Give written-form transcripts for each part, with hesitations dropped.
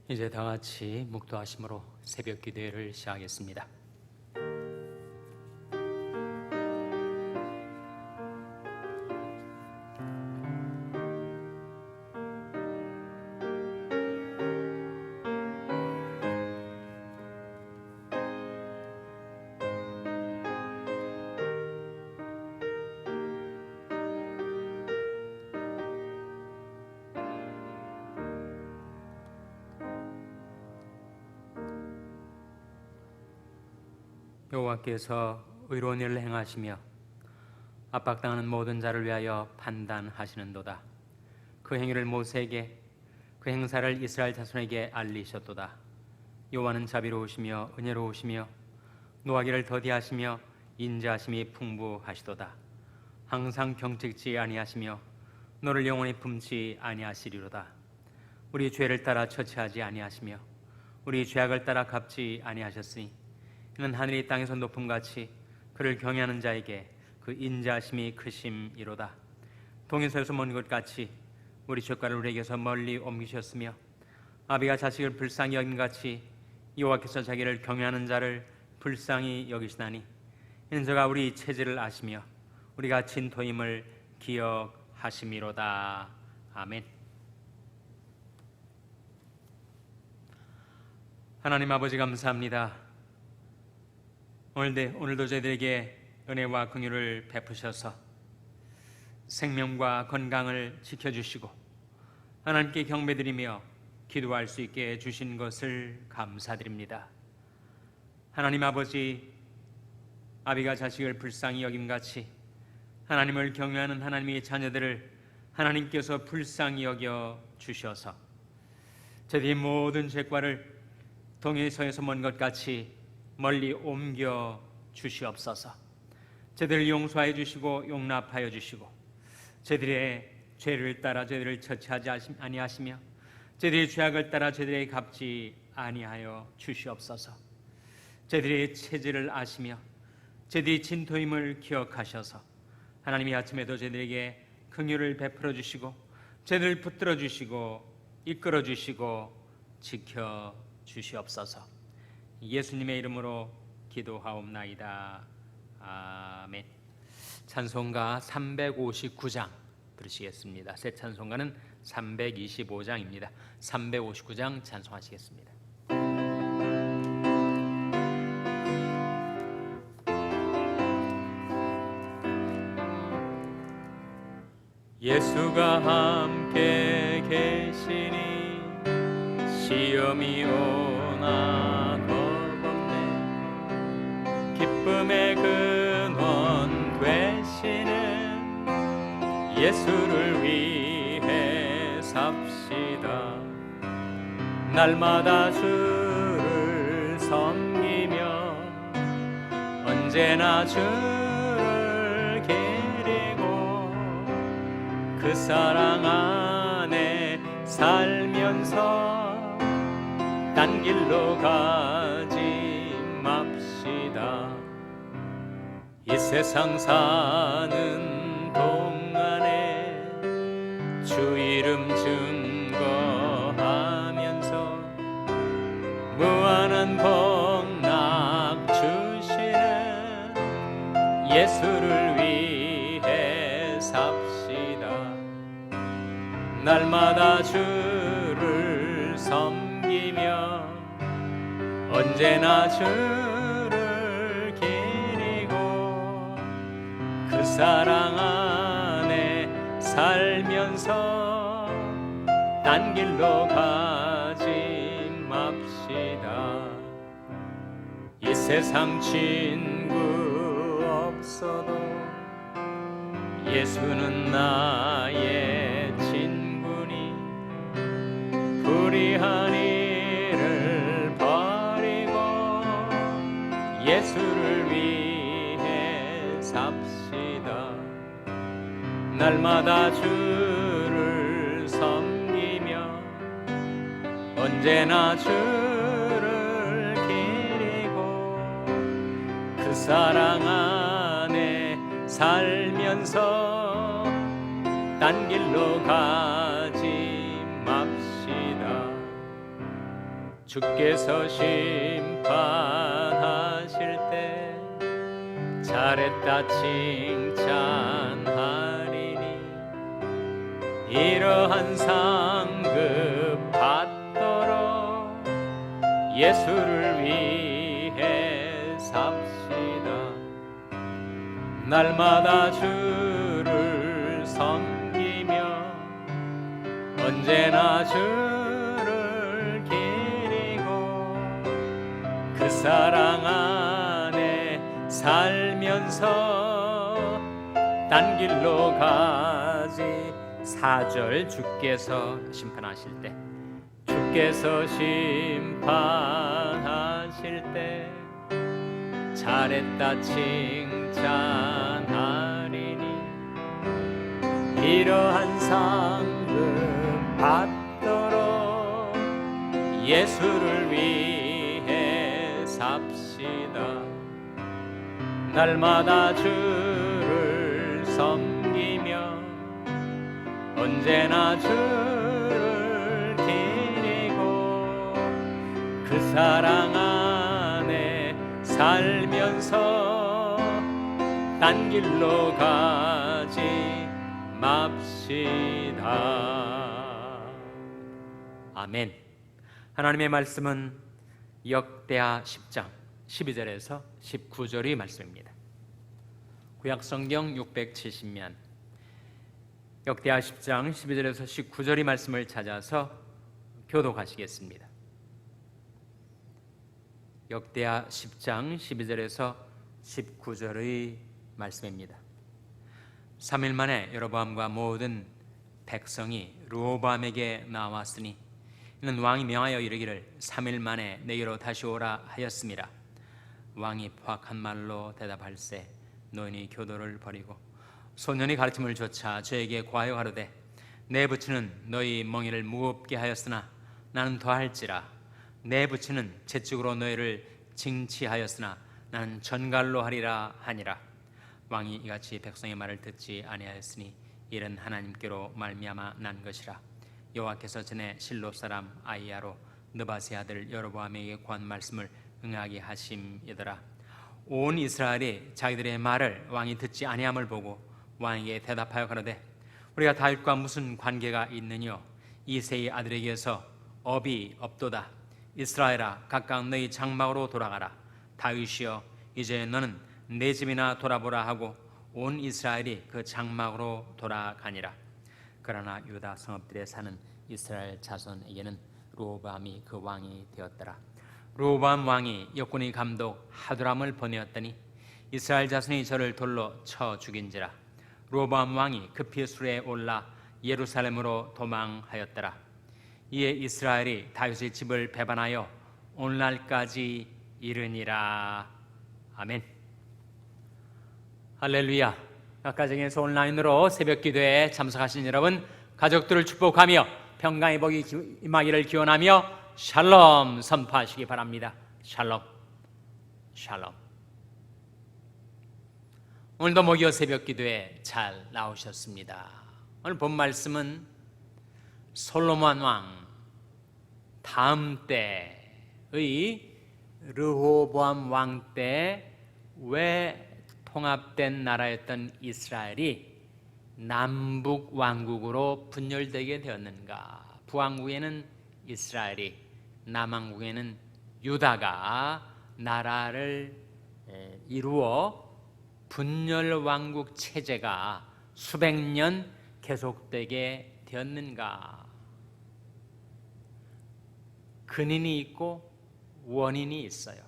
이제 다 같이 묵도하심으로 새벽 기도회를 시작하겠습니다. 여호와께서 의로운 일을 행하시며 압박당하는 모든 자를 위하여 판단하시는도다. 그 행위를 모세에게, 그 행사를 이스라엘 자손에게 알리셨도다. 여호와는 자비로우시며 은혜로우시며 노하기를 더디하시며 인자하심이 풍부하시도다. 항상 경책지 아니하시며 너를 영원히 품지 아니하시리로다. 우리 죄를 따라 처치하지 아니하시며 우리 죄악을 따라 갚지 아니하셨으니 이는 하늘이 땅에서 높음같이 그를 경외하는 자에게 그 인자하심이 크심이로다. 동에서에서 먼 곳같이 우리 죄가를 우리에게서 멀리 옮기셨으며 아비가 자식을 불쌍히 여김같이 여호와께서 자기를 경외하는 자를 불쌍히 여기시나니 이는 저가 우리 체질을 아시며 우리가 진토임을 기억하심이로다. 아멘. 하나님 아버지 감사합니다. 오늘도 저희들에게 은혜와 긍휼을 베푸셔서 생명과 건강을 지켜주시고 하나님께 경배드리며 기도할 수 있게 해주신 것을 감사드립니다. 하나님 아버지, 아비가 자식을 불쌍히 여김같이 하나님을 경외하는 하나님의 자녀들을 하나님께서 불쌍히 여겨 주셔서 저희들의 모든 죄과를 동에서에서 먼 것 같이 멀리 옮겨 주시옵소서. 저희들을 용서하여 주시고 용납하여 주시고 저희들의 죄를 따라 저희들을 처치하지 아니하시며 저희들의 죄악을 따라 저희들에게 갚지 아니하여 주시옵소서. 저희들의 체질을 아시며 저희들의 진토임을 기억하셔서 하나님이 아침에도 저희들에게 긍휼을 베풀어 주시고 저희들을 붙들어 주시고 이끌어 주시고 지켜 주시옵소서. 예수님의 이름으로 기도하옵나이다. 아멘. 찬송가 359장 들으시겠습니다. 새 찬송가는 325장입니다. 359장 찬송하시겠습니다. 예수가 함께 계시니 시험이 오나 기쁨의 근원 되시는 예수를 위해 삽시다. 날마다 주를 섬기며 언제나 주를 기리고 그 사랑 안에 살면서 딴 길로 가지 맙시다. 이 세상 사는 동안에 주 이름 증거하면서 무한한 복락 주시는 예수를 위해 삽시다. 날마다 주를 섬기며 언제나 주를 기리고 그 사랑 안에 살면서 딴 길로 가지 맙시다. 이 세상 친구 없어도 예수는 나의 친구니 불의한 일을 버리고 예수를 위해 삽시다. 날마다 주를 섬기며 언제나 주를 기리고 그 사랑 안에 살면서 딴 길로 가지 맙시다. 주께서 심판하실 때 잘했다 칭찬하리니 이러한 상급 받도록 예수를 위해 삽시다. 날마다 주를 섬기며 언제나 주를 기리고 그 사랑 안에 살면서 딴 길로 가지. 4절 주께서 심판하실 때 주께서 심판하실 때 잘했다 칭찬하리니 이러한 상급 받도록 예수를 위해 삽시다. 날마다 주를 섬기며 언제나 주를 기리고 그 사랑 안에 살면서 딴 길로 가지 맙시다. 아멘. 하나님의 말씀은 역대하 10장 12절에서 19절의 말씀입니다. 구약성경 670면 역대하 10장 12절에서 19절의 말씀을 찾아서 교독하시겠습니다. 역대하 10장 12절에서 19절의 말씀입니다. 3일 만에 여로보암과 모든 백성이 르호보암에게 나왔으니 이는 왕이 명하여 이르기를 3일 만에 내게로 다시 오라 하였습니다. 왕이 포악한 말로 대답할세 노인이 교도를 버리고 소년이 가르침을 조차 저에게 고하여 가로되 내 부친은 너희 멍에를 무겁게 하였으나 나는 더할지라. 내 부친은 채찍으로 너희를 징치하였으나 나는 전갈로 하리라 하니라. 왕이 이같이 백성의 말을 듣지 아니하였으니 이는 하나님께로 말미암아 난 것이라. 여호와께서 전에 실로 사람 아이야로 느바세 아들 여로보암에게 고한 말씀을 응하게 하심이더라. 온 이스라엘이 자기들의 말을 왕이 듣지 아니함을 보고 왕에게 대답하여 가로되 우리가 다윗과 무슨 관계가 있느뇨? 이새의 아들에게서 업이 없도다. 이스라엘아 각각 너희 장막으로 돌아가라. 다윗이여 이제 너는 내 집이나 돌아보라 하고 온 이스라엘이 그 장막으로 돌아가니라. 그러나 유다 성읍들에 사는 이스라엘 자손에게는 르호보암이 그 왕이 되었더라. 르호보암 왕이 역군의 감독 하두람을 보내었더니 이스라엘 자손이 저를 돌로 쳐 죽인지라. 르호보암 왕이 급히 수레에 올라 예루살렘으로 도망하였더라. 이에 이스라엘이 다윗의 집을 배반하여 오늘날까지 이르니라. 아멘. 할렐루야. 각 가정에서 온라인으로 새벽 기도에 참석하신 여러분 가족들을 축복하며 평강의 복이 임하기를 기원하며 샬롬 선포하시기 바랍니다. 샬롬 샬롬. 오늘도 목요 새벽 기도에 잘 나오셨습니다. 오늘 본 말씀은 솔로몬 왕 다음 때의 르호보암 왕 때 왜 통합된 나라였던 이스라엘이 남북 왕국으로 분열되게 되었는가? 북왕국에는 이스라엘이, 남왕국에는 유다가 나라를 이루어 분열 왕국 체제가 수백 년 계속되게 되었는가? 근인이 있고 원인이 있어요.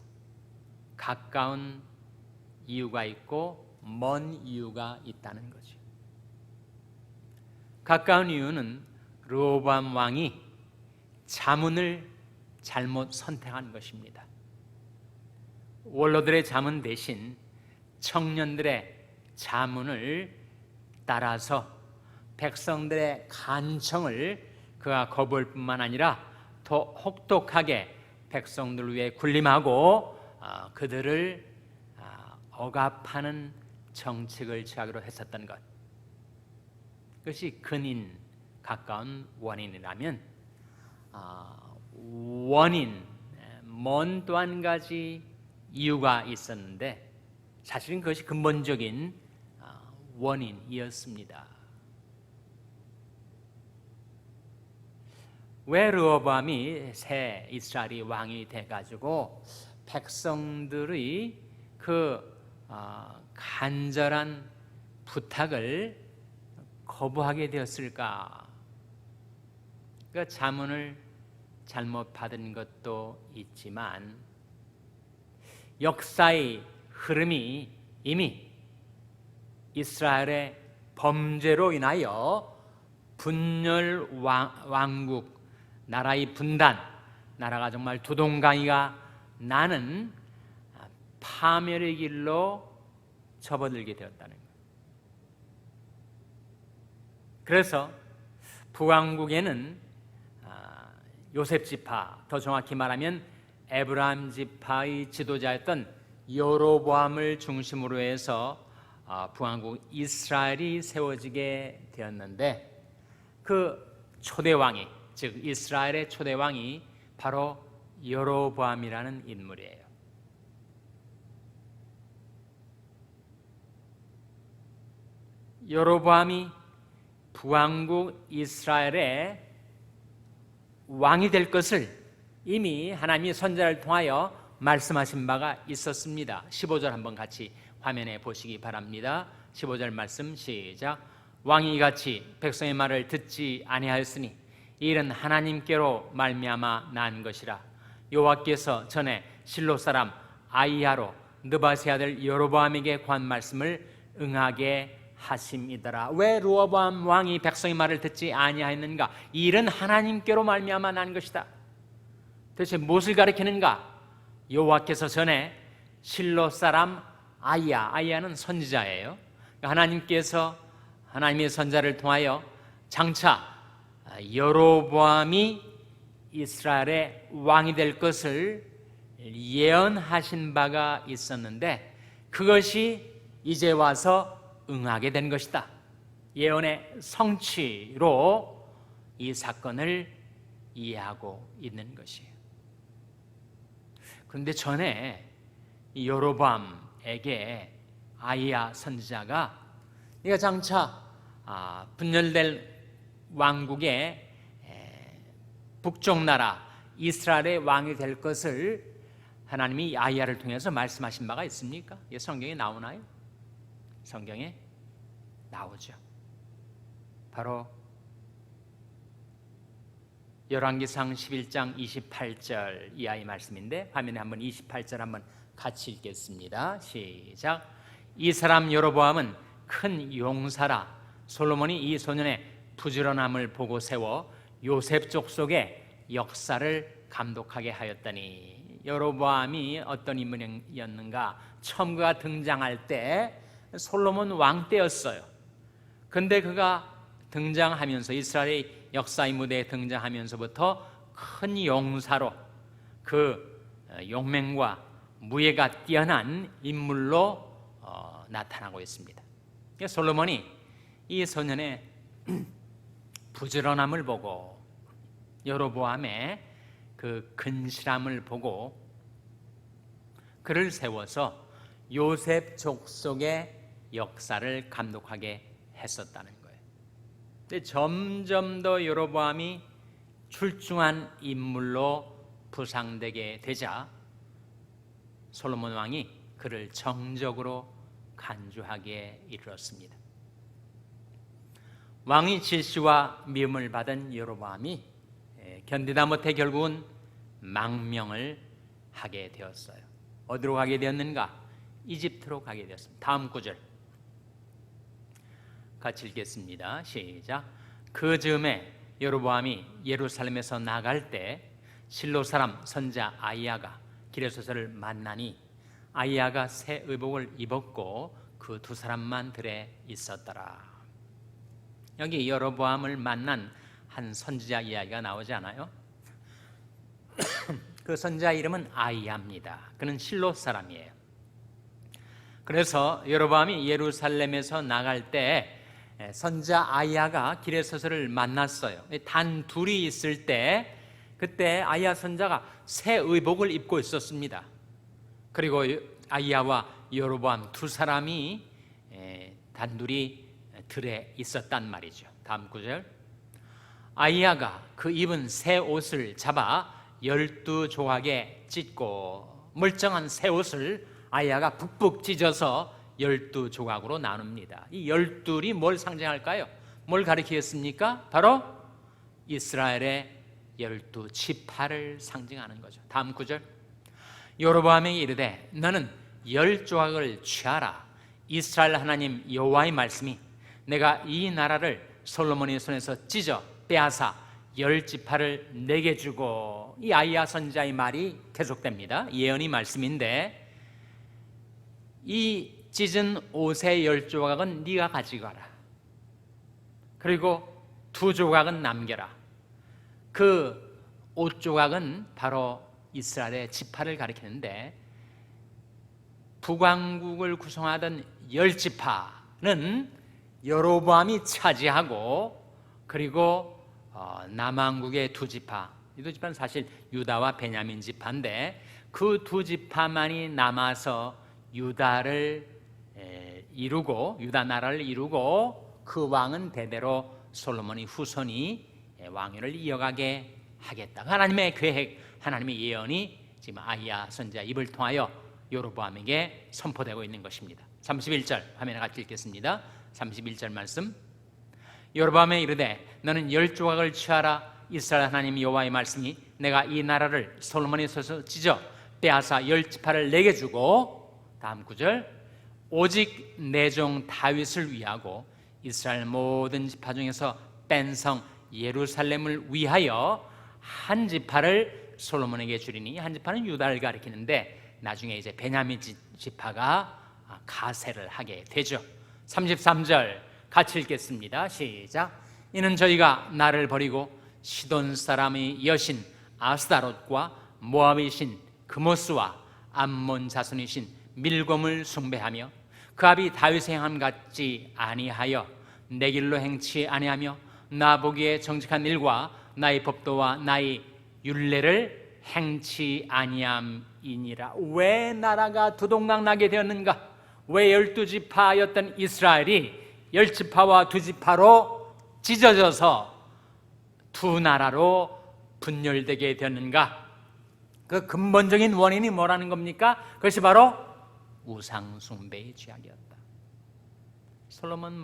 가까운 이유가 있고 먼 이유가 있다는 거죠. 가까운 이유는 르호보암 왕이 자문을 잘못 선택한 것입니다. 원로들의 자문 대신 청년들의 자문을 따라서 백성들의 간청을 그가 거부할 뿐만 아니라 더 혹독하게 백성들 위해 군림하고 그들을 억압하는 정책을 취하기로 했었던 것, 그것이 근인, 가까운 원인이라면 원인, 먼 또 한 가지 이유가 있었는데 사실은 그것이 근본적인 원인이었습니다. 왜 르호보암이 새 이스라엘이 왕이 돼가지고 백성들의 그 간절한 부탁을 거부하게 되었을까? 그 자문을 잘못 받은 것도 있지만 역사의 흐름이 이미 이스라엘의 범죄로 인하여 분열 왕국, 나라의 분단, 나라가 정말 두동강이가 나는 파멸의 길로 접어들게 되었다는 거예요. 그래서 북왕국에는 요셉 지파, 더 정확히 말하면 에브라임 지파의 지도자였던 여로보암을 중심으로 해서 북왕국 이스라엘이 세워지게 되었는데 그 초대왕이, 즉 이스라엘의 초대왕이 바로 여로보암이라는 인물이에요. 여로보암이 북왕국 이스라엘의 왕이 될 것을 이미 하나님이 선지자를 통하여 말씀하신 바가 있었습니다. 15절 한번 같이 화면에 보시기 바랍니다. 15절 말씀 시작. 왕이 이같이 백성의 말을 듣지 아니하였으니 이 일은 하나님께로 말미암아 난 것이라. 여호와께서 전에 실로 사람 아이야로 느바세 아들 여로보암에게 관 말씀을 응하게 하심이더라. 왜 르호보암 왕이 백성의 말을 듣지 아니하였는가? 이 일은 하나님께로 말미암아 난 것이다. 도대체 무엇을 가리키는가? 여호와께서 전에 실로 사람 아이야는 선지자예요. 하나님께서 하나님의 선자를 통하여 장차 여로보암이 이스라엘의 왕이 될 것을 예언하신 바가 있었는데 그것이 이제 와서 응하게 된 것이다. 예언의 성취로 이 사건을 이해하고 있는 것이에요. 그런데 전에 여로보암에게 아이야 선지자가 네가 장차 분열될 왕국의 북쪽 나라 이스라엘의 왕이 될 것을 하나님이 아이야를 통해서 말씀하신 바가 있습니까? 이게 성경에 나오나요? 성경에 나오죠. 바로 열왕기상 11장 28절 이하의 말씀인데 화면에 한번 28절 한번 같이 읽겠습니다. 시작. 이 사람 여로보암은 큰 용사라. 솔로몬이 이 소년의 부지런함을 보고 세워 요셉 족속의 역사를 감독하게 하였더니. 여로보암이 어떤 인물이었는가? 처음 그가 등장할 때 솔로몬 왕 때였어요. 근데 그가 등장하면서 이스라엘의 역사의 무대에 등장하면서부터 큰 용사로 그 용맹과 무예가 뛰어난 인물로 나타나고 있습니다. 솔로몬이 이 소년의 부지런함을 보고 여로보암의 그 근실함을 보고 그를 세워서 요셉 족속의 역사를 감독하게 했었다는 거예요. 근데 점점 더 여로보암이 출중한 인물로 부상되게 되자 솔로몬 왕이 그를 정적으로 간주하게 이르렀습니다. 왕의 질시와 미움을 받은 여로보암이 견디다 못해 결국은 망명을 하게 되었어요. 어디로 가게 되었는가? 이집트로 가게 되었습니다. 다음 구절 같이 읽겠습니다. 시작. 그 즈음에 여로보암이 예루살렘에서 나갈 때 실로 사람 선자 아이야가 길에서를 만나니 아이야가 새 의복을 입었고 그 두 사람만 들에 있었더라. 여기 여로보암을 만난 한 선지자 이야기가 나오지 않아요? 그 선지자 이름은 아이야입니다. 그는 실로 사람이에요. 그래서 여로보암이 예루살렘에서 나갈 때 선지자 아이야가 길에 서서를 만났어요. 단 둘이 있을 때 그때 아이야 선지자가 새 의복을 입고 있었습니다. 그리고 아이야와 여로보암 두 사람이 단둘이 들에 있었단 말이죠. 다음 구절. 아이야가 그 입은 새 옷을 잡아 12조각에 찢고, 멀쩡한 새 옷을 아이야가 북북 찢어서 12조각으로 나눕니다. 이 12이 뭘 상징할까요? 뭘 가리키겠습니까? 바로 이스라엘의 12지파를 상징하는 거죠. 다음 구절. 여로보암에게 이르되 너는 10조각을 취하라. 이스라엘 하나님 여호와의 말씀이 내가 이 나라를 솔로몬의 손에서 찢어 빼앗아 10지파를 내게 주고, 이 아이야 선지자의 말이 계속됩니다. 예언의 말씀인데, 이 찢은 옷의 10조각은 네가 가져가라. 그리고 2조각은 남겨라. 그 5조각은 바로 이스라엘의 지파를 가리키는데, 북왕국을 구성하던 10지파는 여로보암이 차지하고, 그리고 남왕국의 2지파, 이 2지파는 사실 유다와 베냐민 지파인데, 그 2지파만이 남아서 유다를 이루고, 유다 나라를 이루고, 그 왕은 대대로 솔로몬의 후손이 왕위를 이어가게 하겠다. 하나님의 계획, 하나님의 예언이 지금 아이야 선지자 입을 통하여 여로보암에게 선포되고 있는 것입니다. 31절 화면에 같이 읽겠습니다. 31절 말씀. 여로보암에 이르되 너는 10조각을 취하라. 이스라엘 하나님 여호와의 말씀이 내가 이 나라를 솔로몬의 손에서 찢어 빼앗아 10지파를 내게 주고, 다음 구절. 오직 내 종 다윗을 위하고 이스라엘 모든 지파 중에서 뺀 성 예루살렘을 위하여 한 지파를 솔로몬에게 주리니, 한 지파는 유다를 가리키는데 나중에 이제 베냐민 지파가 가세를 하게 되죠. 33절 같이 읽겠습니다. 시작. 이는 저희가 나를 버리고 시돈 사람의 여신 아스다롯과 모압의 신 그모스와 암몬 자손이신 밀곰을 숭배하며 그 아비 다윗의 행함 같지 아니하여 내 길로 행치 아니하며 나 보기에 정직한 일과 나의 법도와 나의 율례를 행치 아니함이니라. 왜 나라가 두동강나게 되었는가? 왜 12지파였던 이스라엘이 10지파와 2지파로 찢어져서 두 나라로 분열되게 되었는가? 그 근본적인 원인이 뭐라는 겁니까? 그것이 바로 우상숭배의 죄악이었다. 솔로몬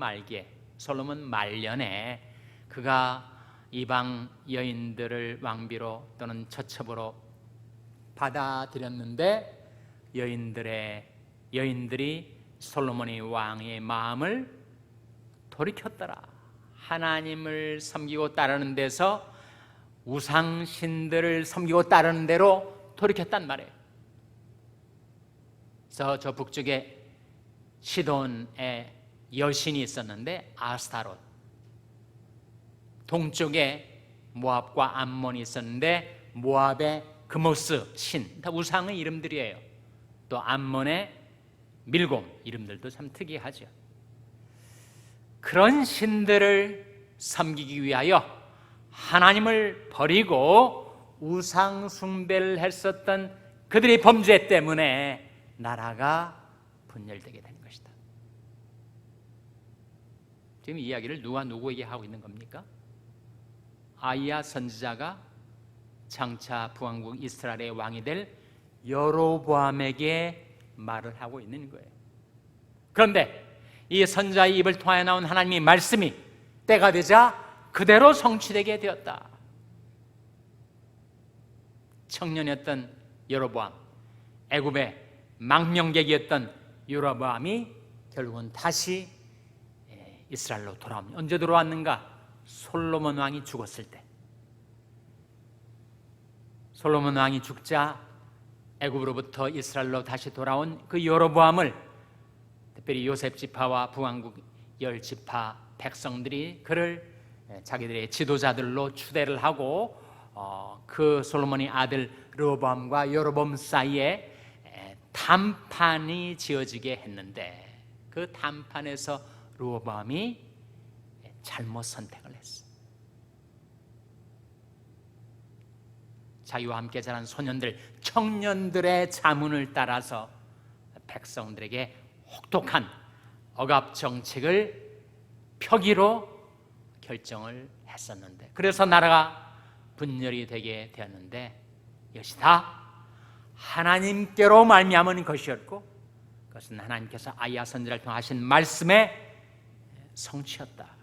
말년에 그가 이방 여인들을 왕비로 또는 처첩으로 받아들였는데, 여인들이 솔로몬의 왕의 마음을 돌이켰더라. 하나님을 섬기고 따르는 데서 우상신들을 섬기고 따르는 대로 돌이켰단 말이에요. 그래서 저 북쪽에 시돈의 여신이 있었는데 아스타롯, 동쪽에 모압과 암몬이 있었는데 모압의 그모스 신, 다 우상의 이름들이에요. 또 암몬의 밀곰, 이름들도 참 특이하죠. 그런 신들을 섬기기 위하여 하나님을 버리고 우상 숭배를 했었던 그들의 범죄 때문에 나라가 분열되게 된 것이다. 지금 이 이야기를 누가 누구에게 하고 있는 겁니까? 아이야 선지자가 장차 북왕국 이스라엘의 왕이 될 여로보암에게 말을 하고 있는 거예요. 그런데 이 선지자의 입을 통하여 나온 하나님의 말씀이 때가 되자 그대로 성취되게 되었다. 청년이었던 여로보암, 애굽의 망명객이었던 여로보암이 결국은 다시 이스라엘로 돌아옵니다. 언제 돌아왔는가? 솔로몬 왕이 죽었을 때. 솔로몬 왕이 죽자 애굽으로부터 이스라엘로 다시 돌아온 그 여로보암을, 특별히 요셉 지파와 북왕국 10지파 백성들이 그를 자기들의 지도자들로 추대를 하고 그 솔로몬의 아들 르호보암과 여로보암 사이에 담판이 지어지게 했는데, 그 담판에서 르호보암이 잘못 선택을 했어. 자기와 함께 자란 소년들, 청년들의 자문을 따라서 백성들에게 혹독한 억압 정책을 펴기로 결정을 했었는데, 그래서 나라가 분열이 되게 되었는데, 이것이 다 하나님께로 말미암은 것이었고, 그것은 하나님께서 아이야 선지자를 통해 하신 말씀의 성취였다.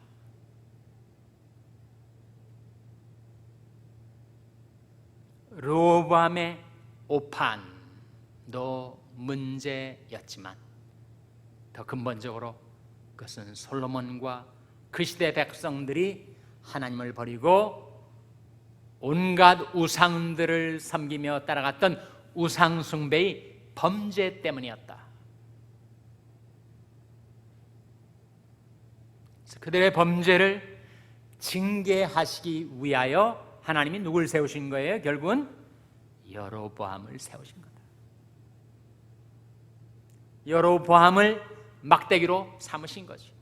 르호보암의 오판도 문제였지만 더 근본적으로 그것은 솔로몬과 그 시대 백성들이 하나님을 버리고 온갖 우상들을 섬기며 따라갔던 우상 숭배의 범죄 때문이었다. 그래서 그들의 범죄를 징계하시기 위하여 하나님이 누굴 세우신 거예요? 결국은 여로보암을 세우신 거다. 여로보암을 막대기로 삼으신 거지.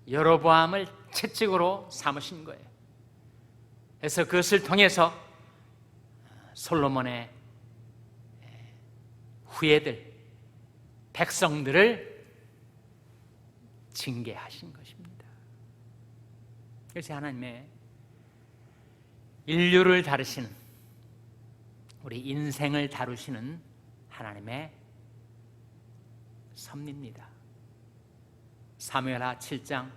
여로보암을 채찍으로 삼으신 거예요. 그래서 그것을 통해서 솔로몬의 후예들, 백성들을 징계하신 것입니다. 그래서 하나님의 인류를 다루시는, 우리 인생을 다루시는 하나님의 섭리입니다. 사무엘하 7장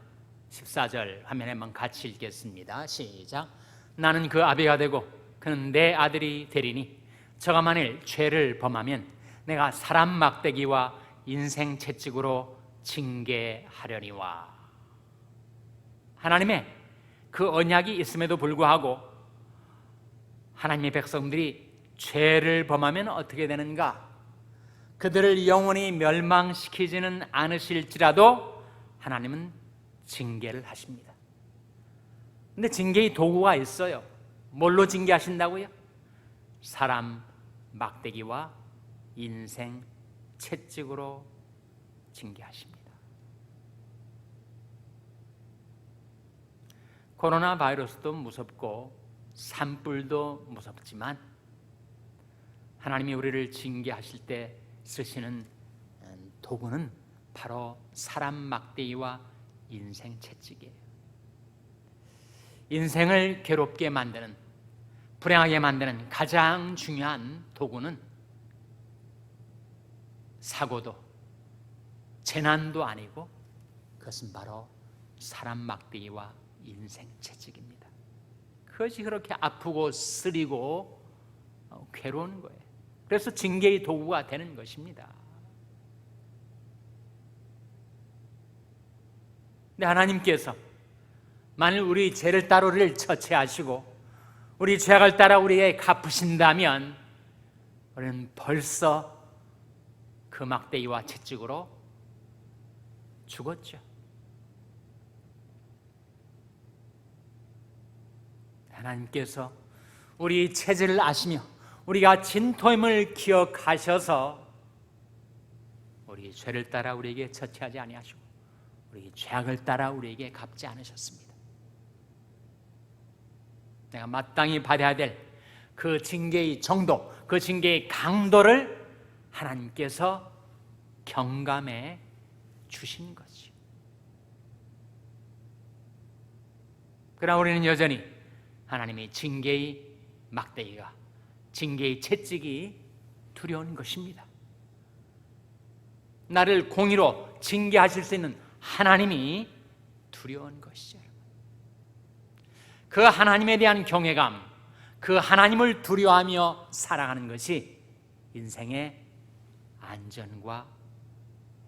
14절 화면에 한번 같이 읽겠습니다. 시작. 나는 그 아비가 되고 그는 내 아들이 되리니 저가 만일 죄를 범하면 내가 사람 막대기와 인생 채찍으로 징계하려니와. 하나님의 그 언약이 있음에도 불구하고 하나님의 백성들이 죄를 범하면 어떻게 되는가? 그들을 영원히 멸망시키지는 않으실지라도 하나님은 징계를 하십니다. 근데 징계의 도구가 있어요. 뭘로 징계하신다고요? 사람 막대기와 인생 채찍으로 징계하십니다. 코로나 바이러스도 무섭고 산불도 무섭지만 하나님이 우리를 징계하실 때 쓰시는 도구는 바로 사람 막대기와 인생 채찍이에요. 인생을 괴롭게 만드는, 불행하게 만드는 가장 중요한 도구는 사고도 재난도 아니고 그것은 바로 사람 막대기와 인생 채찍입니다. 그것이 그렇게 아프고 쓰리고 괴로운 거예요. 그래서 징계의 도구가 되는 것입니다. 근데 하나님께서 만일 우리 죄를 따라 우리를 처치하시고 우리 죄악을 따라 우리에게 갚으신다면 우리는 벌써 그 막대기와 채찍으로 죽었죠. 하나님께서 우리 체질을 아시며 우리가 진토임을 기억하셔서 우리 죄를 따라 우리에게 처치하지 아니하시고 우리 죄악을 따라 우리에게 갚지 않으셨습니다. 내가 마땅히 받아야 될 그 징계의 정도, 그 징계의 강도를 하나님께서 경감해 주신 거지. 그러나 우리는 여전히 하나님의 징계의 막대기가, 징계의 채찍이 두려운 것입니다. 나를 공의로 징계하실 수 있는 하나님이 두려운 것이죠. 그 하나님에 대한 경외감, 그 하나님을 두려워하며 살아가는 것이 인생의 안전과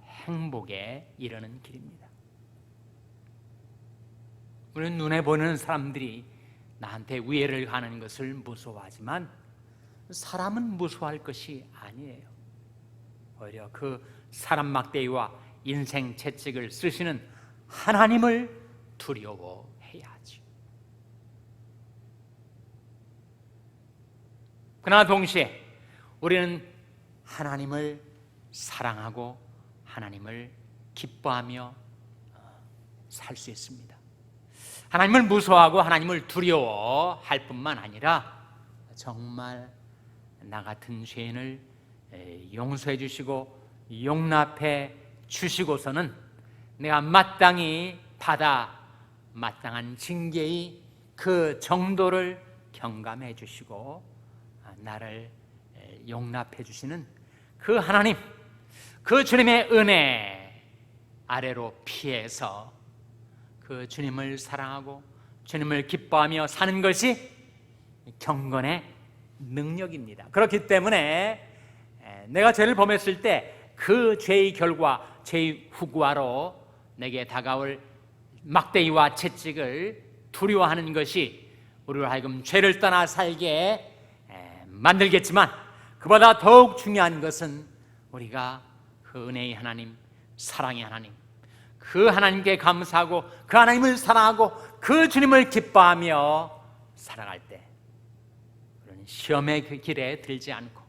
행복에 이르는 길입니다. 우리는 눈에 보이는 사람들이 나한테 위해를 가는 것을 무서워하지만 사람은 무서워할 것이 아니에요. 오히려 그 사람 막대기와 인생 채찍을 쓰시는 하나님을 두려워해야 하죠. 그러나 동시에 우리는 하나님을 사랑하고 하나님을 기뻐하며 살 수 있습니다. 하나님을 무서워하고 하나님을 두려워할 뿐만 아니라 정말 나 같은 죄인을 용서해 주시고 용납해 주시고서는 내가 마땅히 받아 마땅한 징계의 그 정도를 경감해 주시고 나를 용납해 주시는 그 하나님, 그 주님의 은혜 아래로 피해서 그 주님을 사랑하고 주님을 기뻐하며 사는 것이 경건의 능력입니다. 그렇기 때문에 내가 죄를 범했을 때 그 죄의 결과, 죄의 후과로 내게 다가올 막대기와 채찍을 두려워하는 것이 우리로 하여금 죄를 떠나 살게 만들겠지만, 그보다 더욱 중요한 것은 우리가 그 은혜의 하나님, 사랑의 하나님, 그 하나님께 감사하고 그 하나님을 사랑하고 그 주님을 기뻐하며 살아갈 때 그런 시험의 길에 들지 않고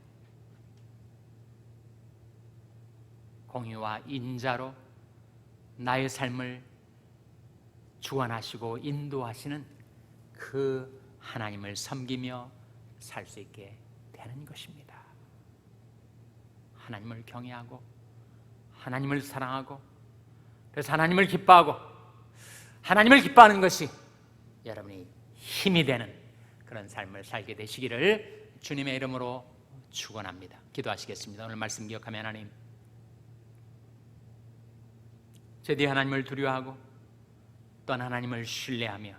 공의와 인자로 나의 삶을 주관하시고 인도하시는 그 하나님을 섬기며 살 수 있게 되는 것입니다. 하나님을 경외하고 하나님을 사랑하고 그래서 하나님을 기뻐하고 하나님을 기뻐하는 것이 여러분이 힘이 되는 그런 삶을 살게 되시기를 주님의 이름으로 축원합니다. 기도하시겠습니다. 오늘 말씀 기억하며 하나님, 제디 하나님을 두려워하고 또한 하나님을 신뢰하며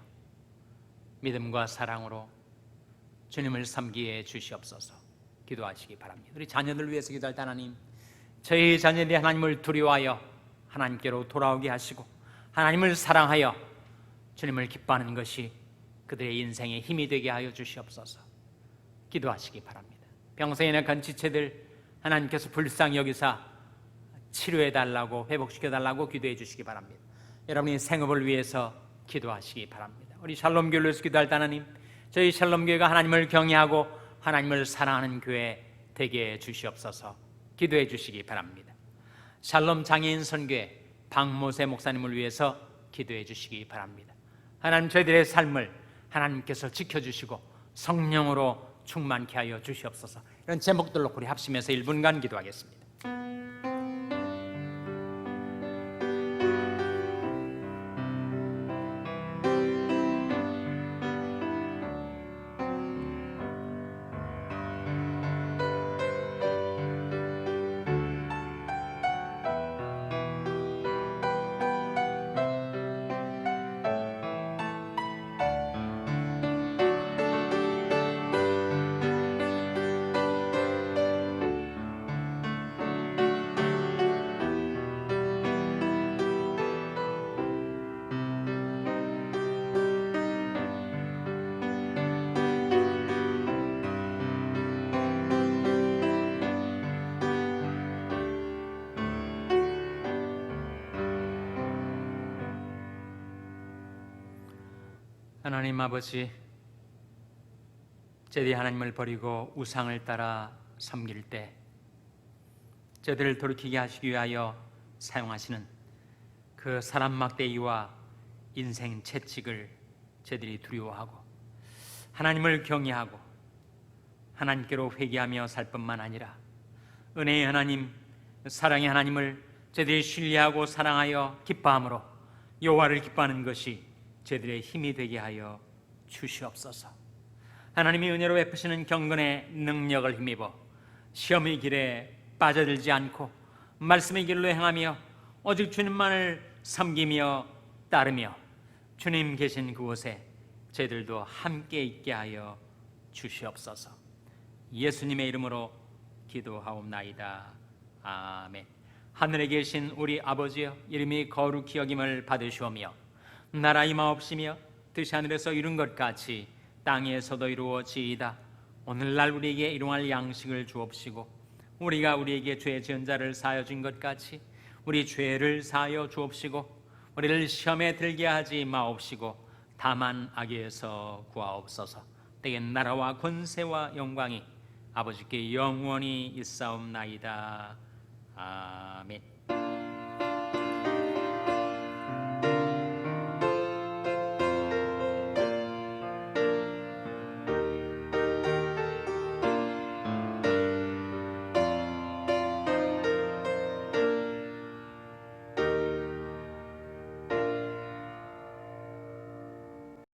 믿음과 사랑으로 주님을 섬기게 주시옵소서. 기도하시기 바랍니다. 우리 자녀들 위해서 기도할 때 하나님, 저희 자녀들이 하나님을 두려워하여 하나님께로 돌아오게 하시고 하나님을 사랑하여 주님을 기뻐하는 것이 그들의 인생의 힘이 되게 하여 주시옵소서. 기도하시기 바랍니다. 병상에 약한 지체들 하나님께서 불쌍히 여기사 치료해달라고, 회복시켜달라고 기도해 주시기 바랍니다. 여러분의 생업을 위해서 기도하시기 바랍니다. 우리 샬롬교회를 위해서 기도할 때 하나님, 저희 샬롬교회가 하나님을 경외하고 하나님을 사랑하는 교회 되게 해 주시옵소서. 기도해 주시기 바랍니다. 샬롬 장애인 선교회 박모세 목사님을 위해서 기도해 주시기 바랍니다. 하나님, 저희들의 삶을 하나님께서 지켜주시고 성령으로 충만케 하여 주시옵소서. 이런 제목들 놓고 우리 합심해서 1분간 기도하겠습니다. 하나님 아버지, 저희들이 하나님을 버리고 우상을 따라 섬길 때 저희들을 돌이키게 하시기 위하여 사용하시는 그 사람 막대기와 인생 채찍을 저희들이 두려워하고 하나님을 경외하고 하나님께로 회개하며 살 뿐만 아니라 은혜의 하나님, 사랑의 하나님을 저희들이 신뢰하고 사랑하여 기뻐함으로 여호와를 기뻐하는 것이 저희들의 힘이 되게 하여 주시옵소서. 하나님이 은혜로 베푸시는 경건의 능력을 힘입어 시험의 길에 빠져들지 않고 말씀의 길로 행하며 오직 주님만을 섬기며 따르며 주님 계신 그곳에 저희들도 함께 있게 하여 주시옵소서. 예수님의 이름으로 기도하옵나이다. 아멘. 하늘에 계신 우리 아버지여, 이름이 거룩히 여김을 받으시오며 나라 임하옵시며 뜻이 하늘에서 이룬 것 같이 땅에서도 이루어지이다. 오늘날 우리에게 일용할 양식을 주옵시고 우리가 우리에게 죄 지은 자를 사하여 준 것 같이 우리 죄를 사하여 주옵시고 우리를 시험에 들게 하지 마옵시고 다만 악에서 구하옵소서. 때에 나라와 권세와 영광이 아버지께 영원히 있사옵나이다. 아멘.